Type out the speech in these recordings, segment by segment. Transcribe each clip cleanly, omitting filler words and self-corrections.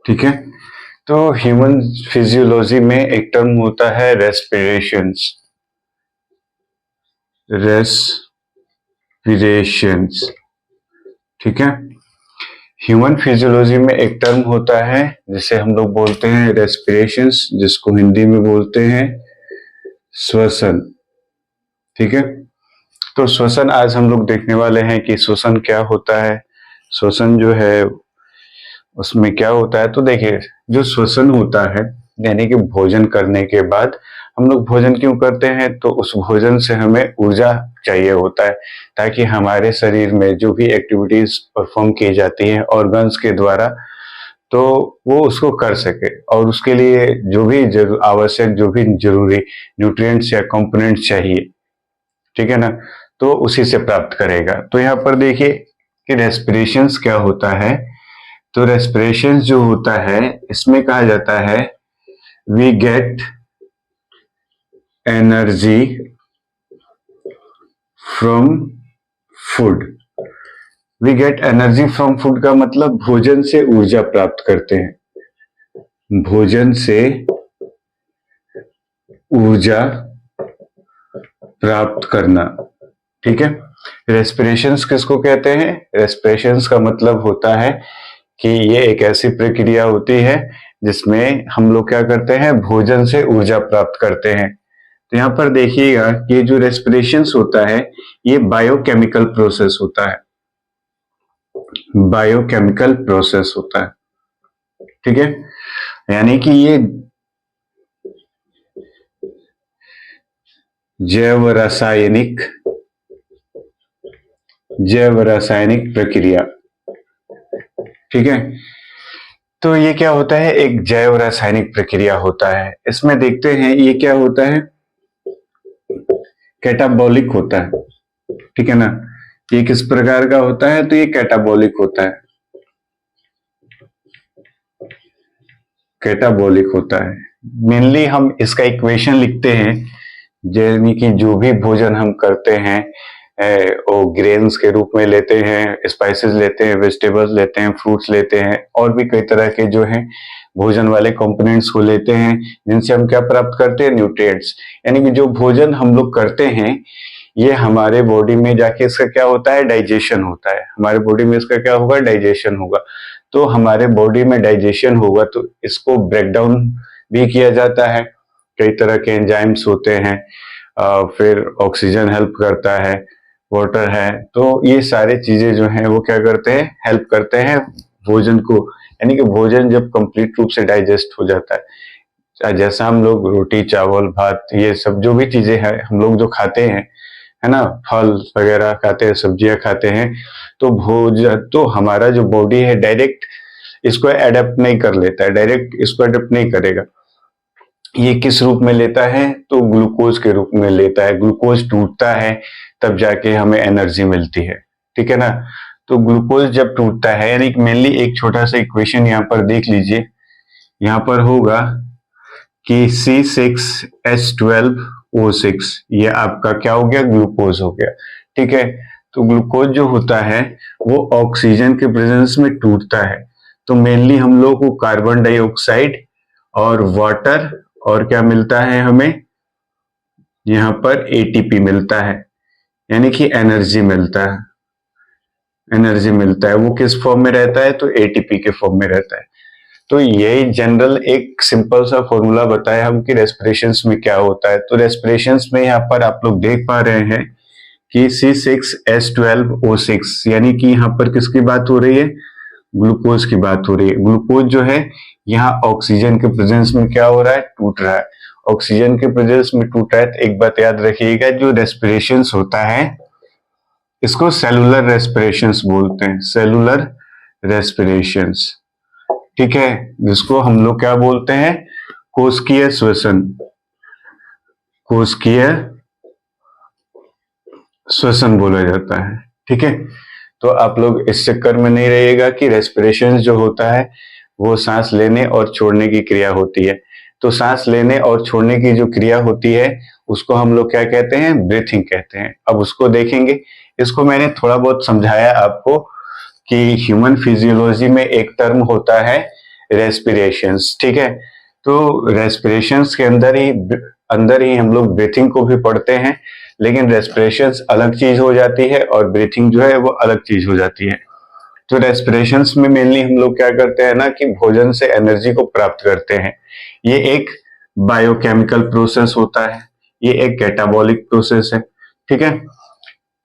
ठीक है, तो ह्यूमन फिजियोलॉजी में एक टर्म होता है रेस्पिरेशंस। रेस्पिरेशंस, ठीक है। ह्यूमन फिजियोलॉजी में एक टर्म होता है जिसे हम लोग बोलते हैं रेस्पिरेशंस, जिसको हिंदी में बोलते हैं श्वसन। ठीक है, तो श्वसन आज हम लोग देखने वाले हैं कि श्वसन क्या होता है, श्वसन जो है उसमें क्या होता है। तो देखिए, जो श्वसन होता है यानी कि भोजन करने के बाद हम लोग भोजन क्यों करते हैं, तो उस भोजन से हमें ऊर्जा चाहिए होता है ताकि हमारे शरीर में जो भी एक्टिविटीज परफॉर्म की जाती हैं ऑर्गन्स के द्वारा, तो वो उसको कर सके और उसके लिए जो भी आवश्यक जो भी जरूरी न्यूट्रिएंट्स या कंपोनेंट्स चाहिए, ठीक है ना, तो उसी से प्राप्त करेगा। तो यहाँ पर देखिए कि रेस्पिरेशंस क्या होता है। तो रेस्पिरेशन जो होता है इसमें कहा जाता है we get energy from food. We get energy from food का मतलब भोजन से ऊर्जा प्राप्त करते हैं, भोजन से ऊर्जा प्राप्त करना। ठीक है, रेस्पिरेशंस किसको कहते हैं? रेस्पिरेशंस का मतलब होता है कि ये एक ऐसी प्रक्रिया होती है जिसमें हम लोग क्या करते हैं, भोजन से ऊर्जा प्राप्त करते हैं। तो यहाँ पर देखिएगा कि जो रेस्पिरेशंस होता है ये बायोकेमिकल प्रोसेस होता है, बायोकेमिकल प्रोसेस होता है। ठीक है, यानी कि ये जैव रासायनिक प्रक्रिया। ठीक है, तो ये क्या होता है, एक जैव रासायनिक प्रक्रिया होता है। इसमें देखते हैं ये क्या होता है, कैटाबॉलिक होता है। ठीक है ना, ये किस प्रकार का होता है, तो ये कैटाबॉलिक होता है, कैटाबॉलिक होता है। मेनली हम इसका इक्वेशन लिखते हैं, यानी कि जो भी भोजन हम करते हैं वो ग्रेन्स के रूप में लेते हैं, स्पाइसेस लेते हैं, वेजिटेबल्स लेते हैं, फ्रूट्स लेते हैं, और भी कई तरह के जो हैं भोजन वाले कंपोनेंट्स को लेते हैं जिनसे हम क्या प्राप्त करते हैं, न्यूट्रिएंट्स। यानी कि जो भोजन हम लोग करते हैं ये हमारे बॉडी में जाके इसका क्या होता है, डाइजेशन होता है। हमारे बॉडी में इसका क्या होगा, डाइजेशन होगा। तो हमारे बॉडी में डाइजेशन होगा तो इसको ब्रेक डाउन भी किया जाता है, कई तरह के एंजाइम्स होते हैं, फिर ऑक्सीजन हेल्प करता है, वाटर है, तो ये सारी चीजें जो हैं वो क्या करते हैं, हेल्प करते हैं भोजन को। यानी कि भोजन जब कंप्लीट रूप से डाइजेस्ट हो जाता है, जैसा हम लोग रोटी चावल भात ये सब जो भी चीजें हैं हम लोग जो खाते हैं, है ना, फल वगैरह खाते हैं, सब्जियां खाते हैं, तो भोजन तो हमारा जो बॉडी है डायरेक्ट इसको एडेप्ट नहीं कर लेता है, डायरेक्ट इसको एडेप्ट नहीं करेगा। ये किस रूप में लेता है, तो ग्लूकोज के रूप में लेता है। ग्लूकोज टूटता है तब जाके हमें एनर्जी मिलती है। ठीक है ना, तो ग्लूकोज जब टूटता है, यानी मेनली एक छोटा सा इक्वेशन यहाँ पर देख लीजिए, यहाँ पर होगा कि C6H12O6 ये आपका क्या हो गया, ग्लूकोज हो गया। ठीक है, तो ग्लूकोज जो होता है वो ऑक्सीजन के प्रेजेंस में टूटता है, तो मेनली हम लोग को कार्बन डाइऑक्साइड और वाटर और क्या मिलता है, हमें यहाँ पर एटीपी मिलता है, यानी कि एनर्जी मिलता है, एनर्जी मिलता है। वो किस फॉर्म में रहता है, तो एटीपी के फॉर्म में रहता है। तो यही जनरल एक सिंपल सा फॉर्मूला बताया हम कि रेस्पिरेशंस में क्या होता है। तो रेस्पिरेशंस में यहाँ पर आप लोग देख पा रहे हैं कि C6H12O6 यानी कि यहाँ पर किसकी बात हो रही है, ग्लूकोज की बात हो रही है। ग्लूकोज जो है यहाँ ऑक्सीजन के प्रेजेंस में क्या हो रहा है, टूट रहा है। ऑक्सीजन के प्रेजेंस में टूट रहा है तो एक बात याद रखिएगा, जो रेस्पिरेशंस होता है इसको सेलुलर रेस्पिरेशंस बोलते हैं, सेलुलर रेस्पिरेशंस। ठीक है, जिसको हम लोग क्या बोलते हैं, कोशिकीय श्वसन, कोशिकीय श्वसन बोला जाता है। ठीक है, तो आप लोग इस चक्कर में नहीं रहिएगा कि रेस्पिरेशन जो होता है वो सांस लेने और छोड़ने की क्रिया होती है। तो सांस लेने और छोड़ने की जो क्रिया होती है उसको हम लोग क्या कहते हैं, ब्रीथिंग कहते हैं। अब उसको देखेंगे, इसको मैंने थोड़ा बहुत समझाया आपको कि ह्यूमन फिजियोलॉजी में एक टर्म होता है रेस्पिरेशंस, ठीक है। तो रेस्पिरेशंस के अंदर ही हम लोग ब्रीथिंग को भी पढ़ते हैं, लेकिन रेस्पिरेशंस अलग चीज हो जाती है और ब्रीथिंग जो है वो अलग चीज हो जाती है। तो रेस्पिरेशंस में मेनली हम लोग क्या करते हैं ना कि भोजन से एनर्जी को प्राप्त करते हैं। ये एक बायोकेमिकल प्रोसेस होता है, ये एक कैटाबॉलिक प्रोसेस है, ठीक है।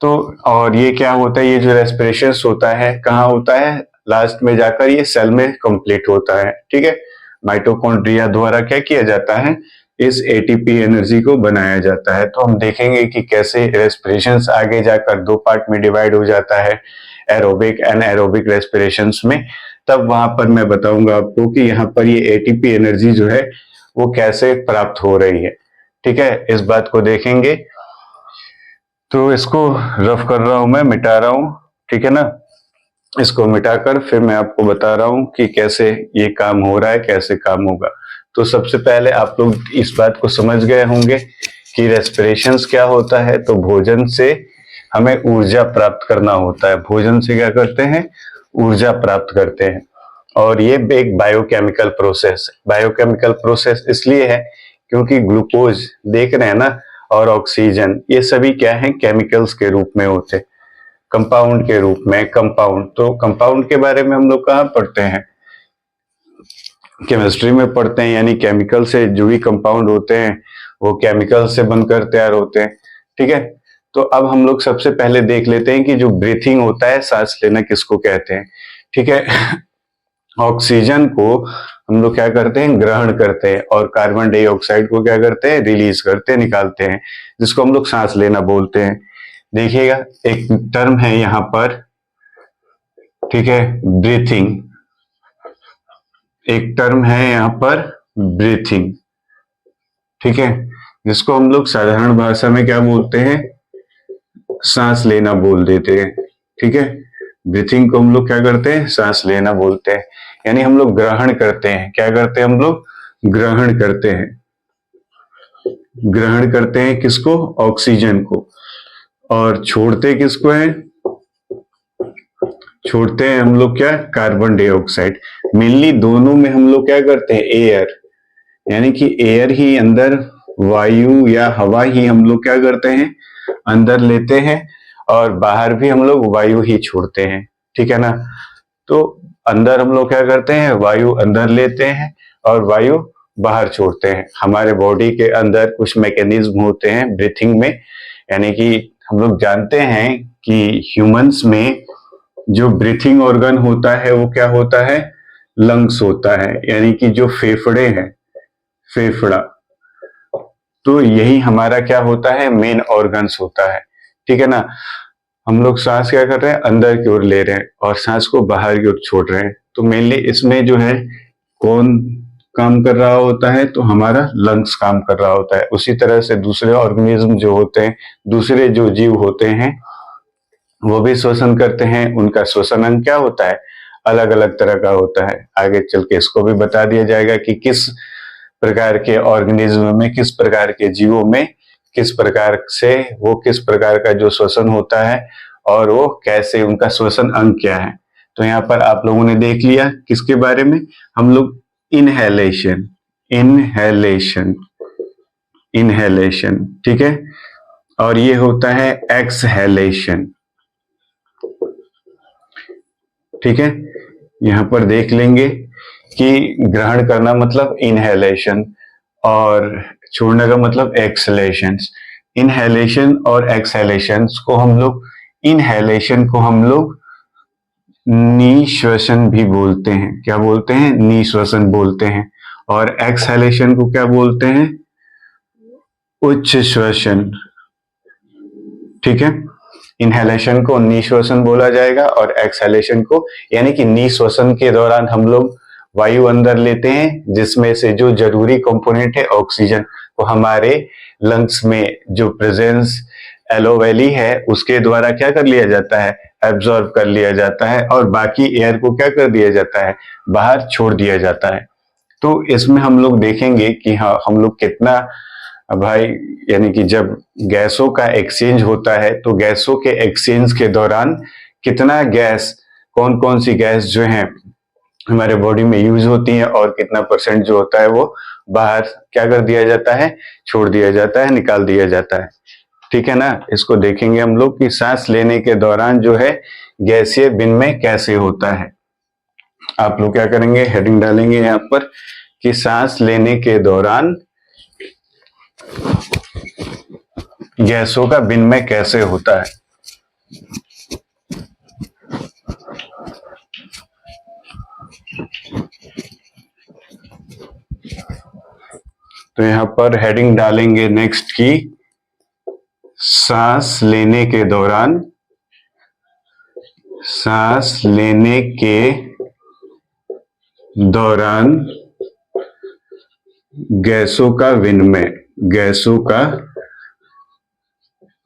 तो और ये क्या होता है, ये जो रेस्पिरेशंस होता है कहाँ होता है, लास्ट में जाकर ये सेल में कंप्लीट होता है, ठीक है। माइटोकॉन्ड्रिया द्वारा क्या किया जाता है, इस एटीपी एनर्जी को बनाया जाता है। तो हम देखेंगे कि कैसे रेस्पिरेशंस आगे जाकर दो पार्ट में डिवाइड हो जाता है, एरोबिक एंड एरोबिक रेस्पिरेशंस में। तब वहां पर मैं बताऊंगा आपको कि यहाँ पर ये एटीपी एनर्जी जो है वो कैसे प्राप्त हो रही है, ठीक है। इस बात को देखेंगे। तो इसको रफ कर रहा हूं, मैं मिटा रहा हूं, ठीक है ना। इसको मिटाकर फिर मैं आपको बता रहा हूं कि कैसे ये काम हो रहा है, कैसे काम होगा। तो सबसे पहले आप लोग इस बात को समझ गए होंगे कि रेस्पिरेशंस क्या होता है। तो भोजन से हमें ऊर्जा प्राप्त करना होता है, भोजन से क्या करते हैं, ऊर्जा प्राप्त करते हैं। और ये एक बायोकेमिकल प्रोसेस, बायोकेमिकल प्रोसेस इसलिए है क्योंकि ग्लूकोज देख रहे हैं ना, और ऑक्सीजन, ये सभी क्या है, केमिकल्स के रूप में होते, कंपाउंड के रूप में। कंपाउंड, तो कंपाउंड के बारे में हम लोग कहाँ पढ़ते हैं, केमिस्ट्री में पढ़ते हैं। यानी केमिकल से जो भी कंपाउंड होते हैं वो केमिकल से बनकर तैयार होते हैं, ठीक है। तो अब हम लोग सबसे पहले देख लेते हैं कि जो ब्रीथिंग होता है, सांस लेना किसको कहते हैं, ठीक है। ऑक्सीजन को हम लोग क्या करते हैं, ग्रहण करते हैं, और कार्बन डाइऑक्साइड को क्या करते हैं, रिलीज करते हैं, निकालते हैं, जिसको हम लोग सांस लेना बोलते हैं। देखिएगा एक टर्म है यहाँ पर, ठीक है, ब्रीथिंग, एक टर्म है यहाँ पर ब्रीथिंग, ठीक है, जिसको हम लोग साधारण भाषा में क्या बोलते हैं, सांस लेना बोल देते हैं, ठीक है। ब्रीथिंग को हम लोग क्या करते हैं, सांस लेना बोलते हैं। यानी हम लोग ग्रहण करते हैं, क्या करते हैं, हम लोग ग्रहण करते हैं, ग्रहण करते हैं किसको, ऑक्सीजन को, और छोड़ते किसको है, छोड़ते हैं हम लोग क्या, कार्बन डाइऑक्साइड। मेनली दोनों में हम लोग क्या करते हैं, एयर, यानी कि एयर ही अंदर, वायु या हवा ही हम लोग क्या करते हैं, अंदर लेते हैं, और बाहर भी हम लोग वायु ही छोड़ते हैं, ठीक है ना। तो अंदर हम लोग क्या करते हैं, वायु अंदर लेते हैं और वायु बाहर छोड़ते हैं। हमारे बॉडी के अंदर कुछ मैकेनिज्म होते हैं ब्रीथिंग में, यानी कि हम लोग जानते हैं कि ह्यूमंस में जो ब्रीथिंग ऑर्गन होता है वो क्या होता है, लंग्स होता है, यानी कि जो फेफड़े हैं, फेफड़ा। तो यही हमारा क्या होता है, मेन ऑर्गन्स होता है, ठीक है ना। हम लोग सांस क्या कर रहे हैं, अंदर की ओर ले रहे हैं और सांस को बाहर की ओर छोड़ रहे हैं। तो मेनली इसमें जो है कौन काम कर रहा होता है, तो हमारा लंग्स काम कर रहा होता है। उसी तरह से दूसरे ऑर्गेनिज्म जो होते हैं, दूसरे जो जीव होते हैं वो भी श्वसन करते हैं। उनका श्वसन अंग क्या होता है, अलग अलग तरह का होता है। आगे चल के इसको भी बता दिया जाएगा कि किस प्रकार के ऑर्गेनिज्म में, किस प्रकार के जीवों में किस प्रकार से वो किस प्रकार का जो श्वसन होता है और वो कैसे, उनका श्वसन अंग क्या है। तो यहाँ पर आप लोगों ने देख लिया किसके बारे में, हम लोग इनहेलेशन, इनहेलेशन, इनहेलेशन, ठीक है। और ये होता है एक्सहेलेशन, ठीक है। यहाँ पर देख लेंगे कि ग्रहण करना मतलब इनहेलेशन और छोड़ने का मतलब एक्सहेलेशन। इनहेलेशन और एक्सहेलेशन को हम लोग, इनहेलेशन को हम लोग निश्वसन भी बोलते हैं, क्या बोलते हैं, निश्वसन बोलते हैं। और एक्सहेलेशन को क्या बोलते हैं, उच्च श्वसन, ठीक है। इनहेलेशन को निश्वसन बोला जाएगा और एक्सहेलेशन को, यानी कि निश्वसन के दौरान हम लोग वायु अंदर लेते हैं जिसमें से जो जरूरी कंपोनेंट है ऑक्सीजन, वो हमारे लंग्स में जो प्रेजेंस एलोवेली है उसके द्वारा क्या कर लिया जाता है, एब्जॉर्ब कर लिया जाता है, और बाकी एयर को क्या कर दिया जाता है, बाहर छोड़ दिया जाता है। तो इसमें हम लोग देखेंगे कि हाँ हम लोग कितना भाई, यानी कि जब गैसों का एक्सचेंज होता है तो गैसों के एक्सचेंज के दौरान कितना गैस कौन कौन सी गैस जो है हमारे बॉडी में यूज होती है और कितना परसेंट जो होता है वो बाहर क्या कर दिया जाता है, छोड़ दिया जाता है, निकाल दिया जाता है। ठीक है ना। इसको देखेंगे हम लोग कि सांस लेने के दौरान जो है गैसीय विनिमय कैसे होता है। आप लोग क्या करेंगे, हेडिंग डालेंगे यहाँ पर कि सांस लेने के दौरान गैसों का विनिमय कैसे होता है। तो यहां पर हेडिंग डालेंगे नेक्स्ट की सांस लेने के दौरान गैसों का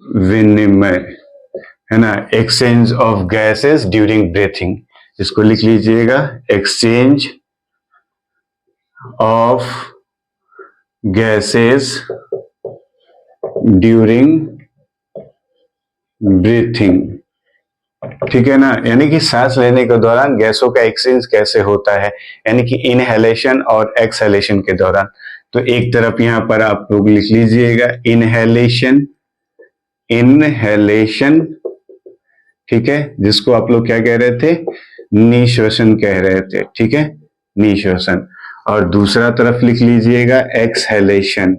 विनिमय है ना, exchange of gases during breathing. इसको लिख लीजिएगा, exchange of gases during breathing. ठीक है ना, यानी कि सांस लेने के दौरान गैसों का एक्सचेंज कैसे होता है, यानी कि इनहेलेशन और एक्सहेलेशन के दौरान। तो एक तरफ यहां पर आप लोग लिख लीजिएगा इनहेलेशन, ठीक है, जिसको आप लोग क्या कह रहे थे, निश्वसन कह रहे थे। ठीक है, निश्वसन। और दूसरा तरफ लिख लीजिएगा एक्सहेलेशन,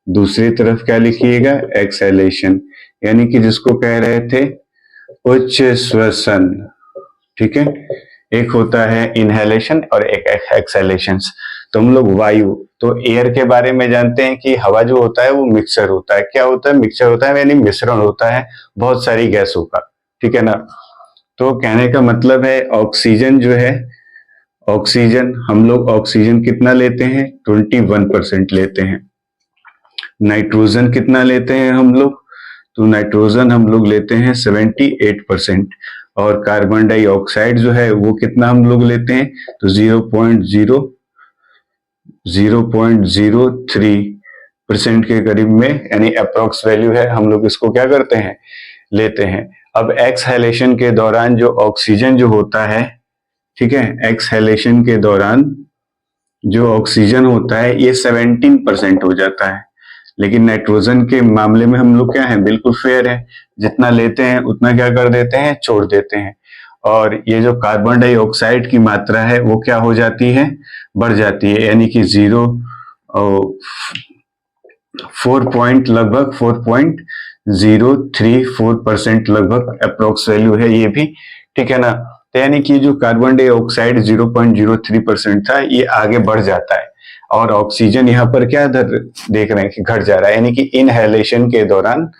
दूसरी तरफ क्या लिखिएगा, एक्सहेलेशन, यानी कि जिसको कह रहे थे उच्च श्वसन। ठीक है, एक होता है इनहेलेशन और एक एक्सहेलेशन। तो हम लोग वायु, तो एयर के बारे में जानते हैं कि हवा जो होता है वो मिक्सचर होता है। क्या होता है, मिक्सचर होता है, यानी मिश्रण होता है बहुत सारी गैसों का। ठीक है ना। तो कहने का मतलब है ऑक्सीजन जो है, ऑक्सीजन हम लोग ऑक्सीजन कितना लेते हैं, 21% लेते हैं। नाइट्रोजन कितना लेते हैं हम लोग, तो नाइट्रोजन हम लोग लेते हैं 78%। और कार्बन डाइऑक्साइड जो है वो कितना हम लोग लेते हैं, तो 0.03% के करीब में, यानी अप्रोक्स वैल्यू है, हम लोग इसको क्या करते हैं, लेते हैं। अब एक्सहेलेशन के दौरान जो ऑक्सीजन जो होता है, ठीक है, एक्सहेलेशन के दौरान जो ऑक्सीजन होता है ये 17% हो जाता है। लेकिन नाइट्रोजन के मामले में हम लोग क्या है, बिल्कुल फेयर है, जितना लेते हैं उतना क्या कर देते हैं, छोड़ देते हैं। और ये जो कार्बन डाइऑक्साइड की मात्रा है वो क्या हो जाती है, बढ़ जाती है, यानी कि 4.034% लगभग अप्रोक्स वैल्यू है ये भी। ठीक है ना। तो यानी कि जो कार्बन डाइऑक्साइड 0.03% था ये आगे बढ़ जाता है और ऑक्सीजन यहाँ पर क्या देख रहे हैं कि घट जा रहा है। यानी कि इनहेलेशन के दौरान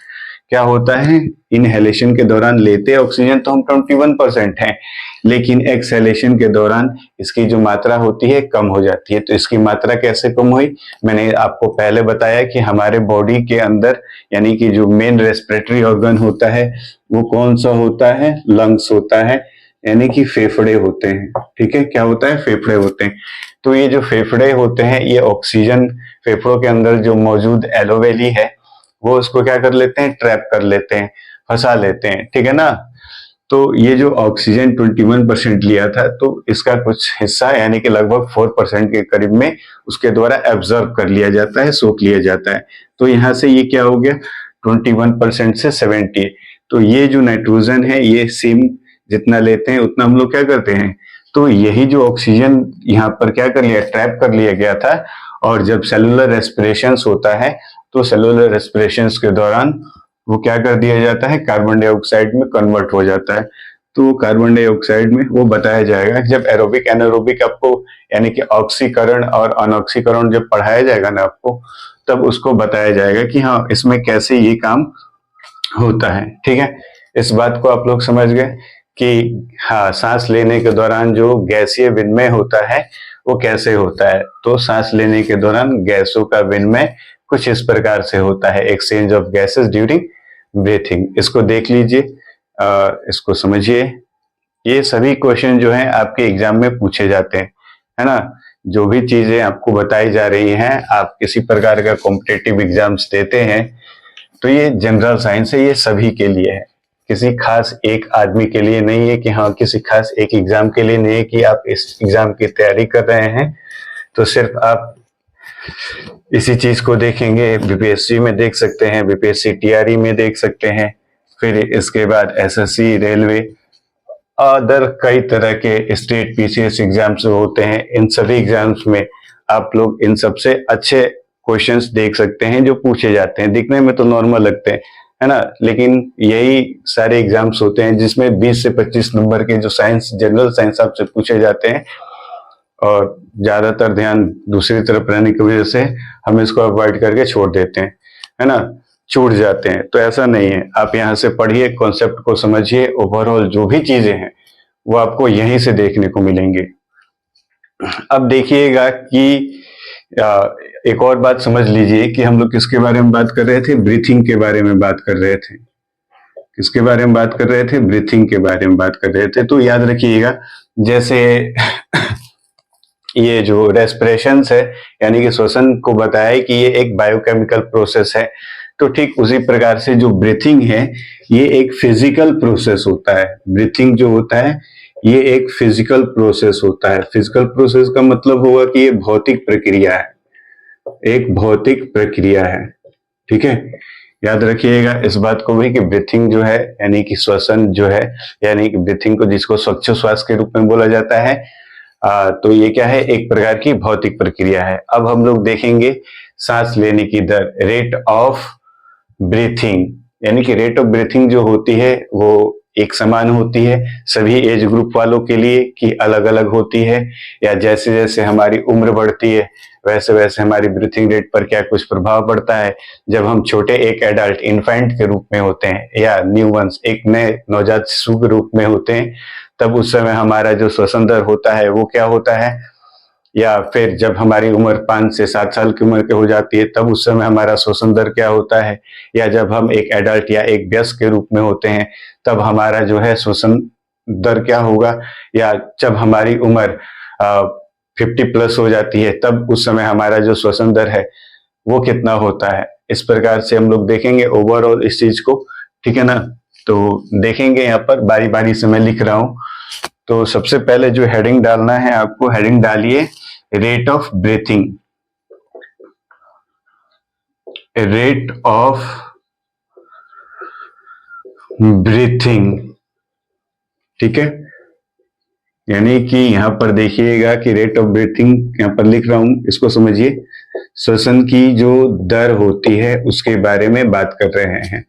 क्या होता है, इनहेलेशन के दौरान लेते ऑक्सीजन तो हम 21% हैं, लेकिन एक्सहेलेशन के दौरान इसकी जो मात्रा होती है कम हो जाती है। तो इसकी मात्रा कैसे कम हुई, मैंने आपको पहले बताया कि हमारे बॉडी के अंदर यानी कि जो मेन रेस्पिरेटरी ऑर्गन होता है वो कौन सा होता है, लंग्स होता है, यानी कि फेफड़े होते हैं। ठीक है, क्या होता है, फेफड़े होते हैं। तो ये जो फेफड़े होते हैं ये ऑक्सीजन फेफड़ों के अंदर जो मौजूद एलोवेली है वो उसको क्या कर लेते हैं, ट्रैप कर लेते हैं, फंसा लेते हैं। ठीक है ना। तो ये जो ऑक्सीजन 21% लिया था तो इसका कुछ हिस्सा यानी कि लगभग 4% के करीब में उसके द्वारा एब्जॉर्ब कर लिया जाता है, सोख लिया जाता है। तो यहाँ से ये क्या हो गया, 21% से 70। तो ये जो नाइट्रोजन है ये सेम जितना लेते हैं उतना हम लोग क्या करते हैं, तो यही जो ऑक्सीजन यहाँ पर क्या कर लिया, ट्रैप कर लिया गया था। और जब सेलुलर रेस्पिरेशन होता है तो सेलुलर रेस्पिरेशन के दौरान वो क्या कर दिया जाता है, कार्बन डाइऑक्साइड में कन्वर्ट हो जाता है। तो कार्बन डाइऑक्साइड में वो बताया जाएगा जब एरोबिक एनारोबिक आपको यानी कि ऑक्सीकरण और अनऑक्सीकरण जब पढ़ाया जाएगा ना आपको, तब उसको बताया जाएगा कि हाँ इसमें कैसे ये काम होता है। ठीक है, इस बात को आप लोग समझ गए कि हाँ सांस लेने के दौरान जो गैसीय विनिमय होता है वो कैसे होता है। तो सांस लेने के दौरान गैसों का विनिमय कुछ इस प्रकार से होता है, exchange of gases during breathing. इसको देख लीजिए, इसको समझिए। ये सभी क्वेश्चन जो हैं आपके एग्जाम में पूछे जाते हैं, है ना। जो भी चीजें आपको बताई जा रही हैं, आप किसी प्रकार का कॉम्पिटिटिव एग्जाम्स देते हैं तो ये जनरल साइंस है, ये सभी के लिए है। किसी खास एक आदमी के लिए नहीं है, कि हाँ किसी खास एक एग्जाम के लिए नहीं है कि आप इस एग्जाम की तैयारी कर रहे हैं तो सिर्फ आप इसी चीज को देखेंगे। बीपीएससी में देख सकते हैं, बीपीएससी टीआरई में देख सकते हैं, फिर इसके बाद एसएससी, रेलवे, अदर कई तरह के स्टेट पीसीएस एग्जाम्स होते हैं। इन सभी एग्जाम्स में आप लोग इन सबसे अच्छे क्वेश्चंस देख सकते हैं जो पूछे जाते हैं। दिखने में तो नॉर्मल लगते हैं, है ना, लेकिन यही सारे एग्जाम्स होते हैं जिसमें 20 से 25 नंबर के जो साइंस, जनरल साइंस आपसे पूछे जाते हैं, और ज्यादातर ध्यान दूसरी तरफ रहने की वजह से हम इसको अवॉइड करके छोड़ देते हैं, है ना, छूट जाते हैं। तो ऐसा नहीं है, आप यहाँ से पढ़िए, कॉन्सेप्ट को समझिए, ओवरऑल जो भी चीजें हैं वो आपको यहीं से देखने को मिलेंगे। अब देखिएगा कि एक और बात समझ लीजिए कि हम लोग किसके बारे में बात कर रहे थे, ब्रीथिंग के बारे में बात कर रहे थे। किसके बारे में बात कर रहे थे, ब्रीथिंग के बारे में बात कर रहे थे। तो याद रखिएगा, जैसे ये जो रेस्पिरेशन है यानी कि श्वसन को बताया कि ये एक बायोकेमिकल प्रोसेस है, तो ठीक उसी प्रकार से जो ब्रीथिंग है ये एक फिजिकल प्रोसेस होता है। ब्रीथिंग जो होता है ये एक फिजिकल प्रोसेस होता है। फिजिकल प्रोसेस का मतलब होगा कि ये भौतिक प्रक्रिया है, एक भौतिक प्रक्रिया है, ठीक है। याद रखिएगा इस बात को भी कि ब्रीथिंग जो है यानी कि श्वसन जो है, यानी कि ब्रीथिंग को जिसको श्वास के रूप में बोला जाता है, तो ये क्या है, एक प्रकार की भौतिक प्रक्रिया है। अब हम लोग देखेंगे सांस लेने की दर, रेट ऑफ ब्रीथिंग, यानी कि रेट ऑफ ब्रीथिंग जो होती है वो एक समान होती है सभी एज ग्रुप वालों के लिए कि अलग अलग होती है, या जैसे जैसे हमारी उम्र बढ़ती है वैसे वैसे हमारी ब्रीथिंग रेट पर क्या कुछ प्रभाव पड़ता है। जब हम छोटे एक एडल्ट इन्फेंट के रूप में होते हैं या न्यू वंस एक नए नवजात शिशु के रूप में होते हैं, तब उस समय हमारा जो श्वसन दर होता है वो क्या होता है, या फिर जब हमारी उम्र 5 से 7 साल की उम्र के हो जाती है तब उस समय हमारा श्वसन दर क्या होता है, या जब हम एक एडल्ट या एक वयस्क के रूप में होते हैं तब हमारा जो है श्वसन दर क्या होगा, या जब हमारी उम्र 50 प्लस हो जाती है तब उस समय हमारा जो श्वसन दर है वो कितना होता है। इस प्रकार से हम लोग देखेंगे ओवरऑल इस चीज को, ठीक है ना। तो देखेंगे यहाँ पर बारी बारी से मैं लिख रहा हूं। तो सबसे पहले जो हेडिंग डालना है आपको, हेडिंग डालिए rate of breathing, rate of breathing, ठीक है। यानी कि यहां पर देखिएगा कि रेट ऑफ ब्रीथिंग यहां पर लिख रहा हूं, इसको समझिए, श्वसन की जो दर होती है उसके बारे में बात कर रहे हैं।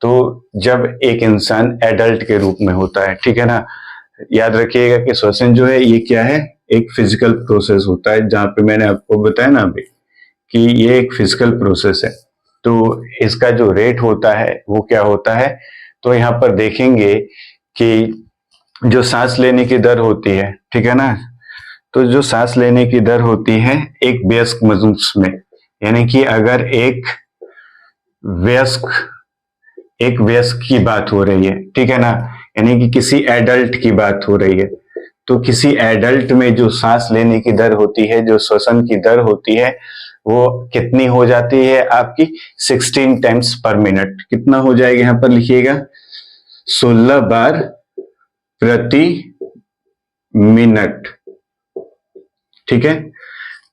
तो जब एक इंसान एडल्ट के रूप में होता है, ठीक है ना, याद रखिएगा कि श्वसन जो है ये क्या है, एक फिजिकल प्रोसेस होता है, जहां पे मैंने आपको बताया ना अभी कि ये एक फिजिकल प्रोसेस है। तो इसका जो रेट होता है वो क्या होता है, तो यहाँ पर देखेंगे कि जो सांस लेने की दर होती है, ठीक है ना, तो जो सांस लेने की दर होती है एक वयस्क मनुष्य में, यानी कि अगर एक वयस्क की बात हो रही है, ठीक है ना, यानी कि किसी एडल्ट की बात हो रही है, तो किसी एडल्ट में जो सांस लेने की दर होती है, जो श्वसन की दर होती है वो कितनी हो जाती है आपकी, 16 टाइम्स पर मिनट। कितना हो जाएगा यहां पर लिखिएगा, 16 बार प्रति मिनट, ठीक है।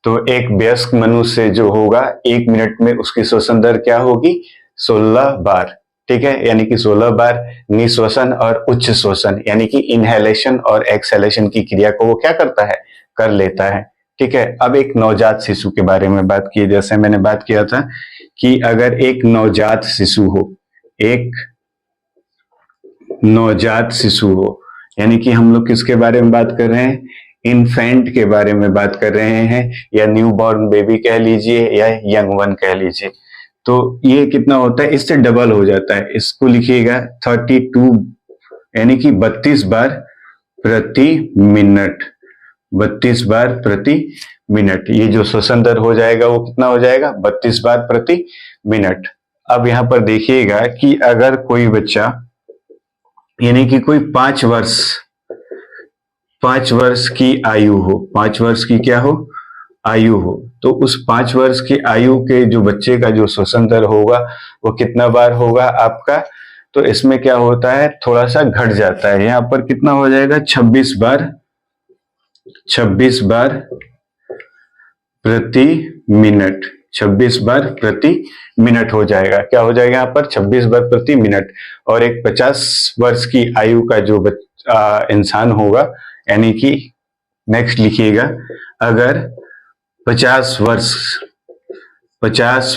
तो एक वयस्क मनुष्य जो होगा 1 मिनट में उसकी श्वसन दर क्या होगी, 16 बार, ठीक है। यानी कि 16 बार निश्वसन और उच्च श्वसन यानी कि इनहेलेशन और एक्सहेलेशन की क्रिया को वो क्या करता है, कर लेता है, ठीक है। अब एक नवजात शिशु के बारे में बात की, जैसे मैंने बात किया था कि अगर एक नवजात शिशु हो, एक नवजात शिशु हो, यानी कि हम लोग किसके बारे में बात कर रहे हैं, इन्फेंट के बारे में बात कर रहे हैं, या न्यू बॉर्न बेबी कह लीजिए या यंग वन कह लीजिए। तो ये कितना होता है, इससे डबल हो जाता है। इसको लिखिएगा 32 यानी कि 32 बार प्रति मिनट, 32 बार प्रति मिनट। ये जो श्वसन दर हो जाएगा वो कितना हो जाएगा, 32 बार प्रति मिनट। अब यहां पर देखिएगा कि अगर कोई बच्चा यानी कि कोई 5 वर्ष की आयु हो, 5 वर्ष की क्या हो, आयु हो, तो उस 5 वर्ष की आयु के जो बच्चे का जो श्वसन दर होगा वो कितना बार होगा आपका, तो इसमें क्या होता है, थोड़ा सा घट जाता है। यहाँ पर कितना हो जाएगा, 26 बार प्रति मिनट, 26 बार प्रति मिनट हो जाएगा। क्या हो जाएगा यहाँ पर, 26 बार प्रति मिनट। और एक 50 वर्ष की आयु का जो इंसान होगा, यानी कि नेक्स्ट लिखिएगा, अगर 50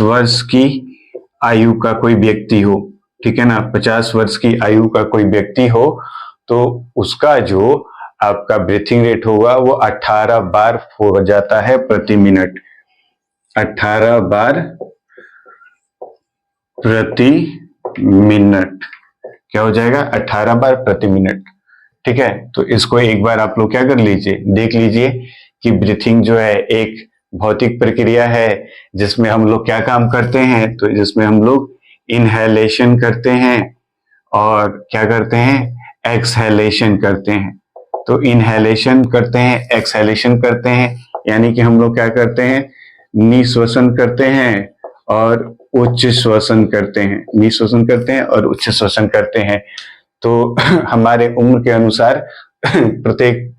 वर्ष की आयु का कोई व्यक्ति हो, ठीक है ना, 50 वर्ष की आयु का कोई व्यक्ति हो, तो उसका जो आपका ब्रीथिंग रेट होगा वो 18 बार हो जाता है प्रति मिनट। 18 बार प्रति मिनट क्या हो जाएगा, 18 बार प्रति मिनट। ठीक है, तो इसको एक बार आप लोग क्या कर लीजिए, देख लीजिए कि ब्रीथिंग जो है एक भौतिक प्रक्रिया है जिसमें हम लोग क्या काम करते हैं, तो जिसमें हम लोग इनहेलेशन करते हैं और क्या करते हैं, एक्सहेलेशन करते हैं। तो इनहेलेशन करते हैं, एक्सहेलेशन करते हैं, यानी कि हम लोग क्या करते हैं, निश्वसन करते हैं और उच्च श्वसन करते हैं, निश्वसन करते हैं और उच्च श्वसन करते हैं। तो हमारे उम्र के अनुसार प्रत्येक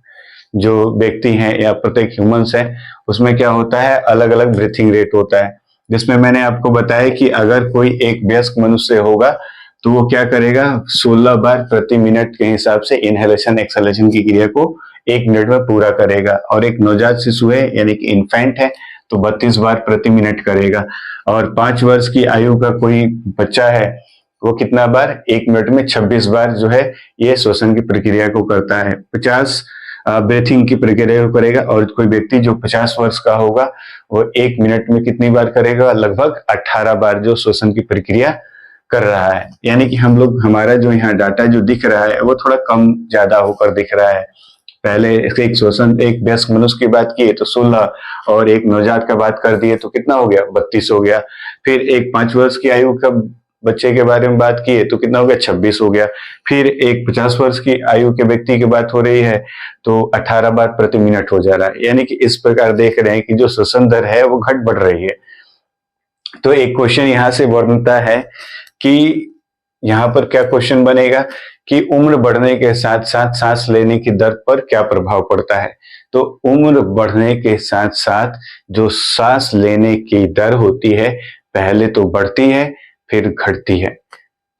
जो व्यक्ति हैं या प्रत्येक ह्यूमंस है, उसमें क्या होता है, अलग अलग ब्रीथिंग रेट होता है। जिसमें मैंने आपको बताया कि अगर कोई एक वयस्क मनुष्य होगा तो वो क्या करेगा, 16 बार प्रति मिनट के हिसाब से इनहेलेशन एक्सहेलेशन की क्रिया को 1 मिनट में पूरा करेगा। और एक नवजात शिशु है यानी कि इन्फेंट है तो 32 बार प्रति मिनट करेगा। और 5 वर्ष की आयु का कोई बच्चा है, वो कितना बार, 1 मिनट में 26 बार जो है ये श्वसन की प्रक्रिया को करता है, 50 ब्रीथिंग की प्रक्रिया को करेगा। और कोई व्यक्ति जो 50 वर्ष का होगा वो 1 मिनट में कितनी बार करेगा, लगभग 18 बार जो श्वसन की प्रक्रिया कर रहा है। यानी कि हम लोग, हमारा जो यहाँ डाटा जो दिख रहा है वो थोड़ा कम ज्यादा होकर दिख रहा है। पहले एक श्वसन, एक वयस्क मनुष्य की बात किए तो 16, और एक नवजात का बात कर दिए तो कितना हो गया, 32 हो गया। फिर एक 5 वर्ष की आयु का बच्चे के बारे में बात किए तो कितना हो गया, 26 हो गया। फिर एक 50 वर्ष की आयु के व्यक्ति की बात हो रही है तो 18 बार प्रति मिनट हो जा रहा है। यानी कि इस प्रकार देख रहे हैं कि जो श्वसन दर है वो घट बढ़ रही है। तो एक क्वेश्चन यहाँ से बनता है कि यहाँ पर क्या क्वेश्चन बनेगा कि उम्र बढ़ने के साथ साथ सांस लेने की दर पर क्या प्रभाव पड़ता है। तो उम्र बढ़ने के साथ साथ जो सांस लेने की दर होती है, पहले तो बढ़ती है फिर घटती है।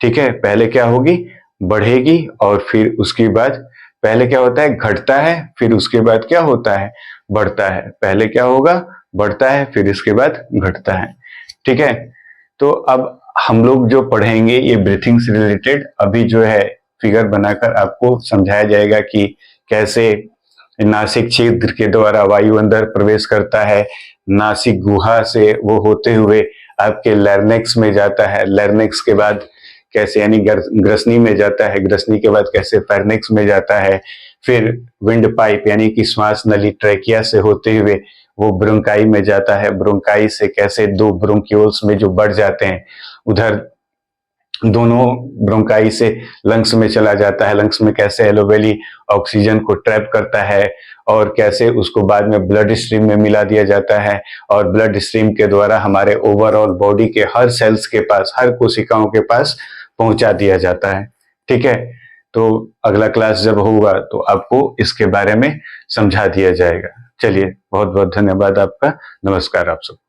ठीक है, पहले क्या होगी, बढ़ेगी और फिर उसके बाद, पहले क्या होता है, घटता है, फिर उसके बाद क्या होता है, बढ़ता है। पहले क्या होगा, बढ़ता है, फिर इसके बाद घटता है। ठीक है, तो अब हम लोग जो पढ़ेंगे ये ब्रीथिंग से रिलेटेड, अभी जो है फिगर बनाकर आपको समझाया जाएगा कि कैसे नासिक छिद्र के द्वारा वायु अंदर प्रवेश करता है, नासिक गुहा से वो होते हुए आपके लैरिंक्स में जाता है, लैरिंक्स के बाद कैसे यानी ग्रसनी में जाता है, ग्रसनी के बाद कैसे फेरिंक्स में जाता है, फिर विंड पाइप यानी कि श्वास नली ट्रैकिया से होते हुए वो ब्रोंकाई में जाता है, ब्रोंकाई से कैसे 2 ब्रोंक्यूल्स में जो बढ़ जाते हैं, उधर दोनों ब्रोंकाई से लंग्स में चला जाता है, लंग्स में कैसे एलोवेली ऑक्सीजन को ट्रैप करता है और कैसे उसको बाद में ब्लड स्ट्रीम में मिला दिया जाता है, और ब्लड स्ट्रीम के द्वारा हमारे ओवरऑल बॉडी के हर सेल्स के पास, हर कोशिकाओं के पास पहुंचा दिया जाता है। ठीक है, तो अगला क्लास जब होगा तो आपको इसके बारे में समझा दिया जाएगा। चलिए, बहुत बहुत धन्यवाद आपका, नमस्कार आप सबको।